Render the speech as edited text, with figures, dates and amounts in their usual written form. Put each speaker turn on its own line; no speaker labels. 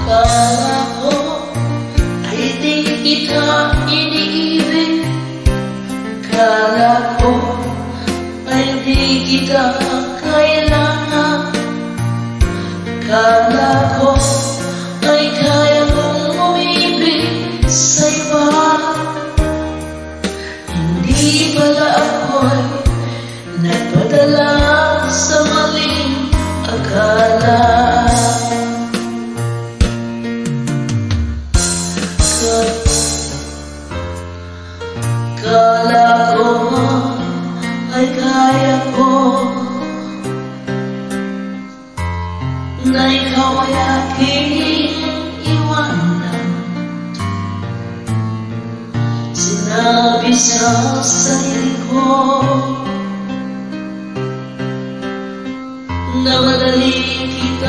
Kala ko ay di kita iniibig. Kala ko ay di kita kailangan. Kala ko ay kaya kong umibig sa iba. Hindi pala ako'y nagpadala sa maling akala. Kala ko ay kaya ko na ikaw ay aking iwanan. Sinabi sa sarili ko na madali kita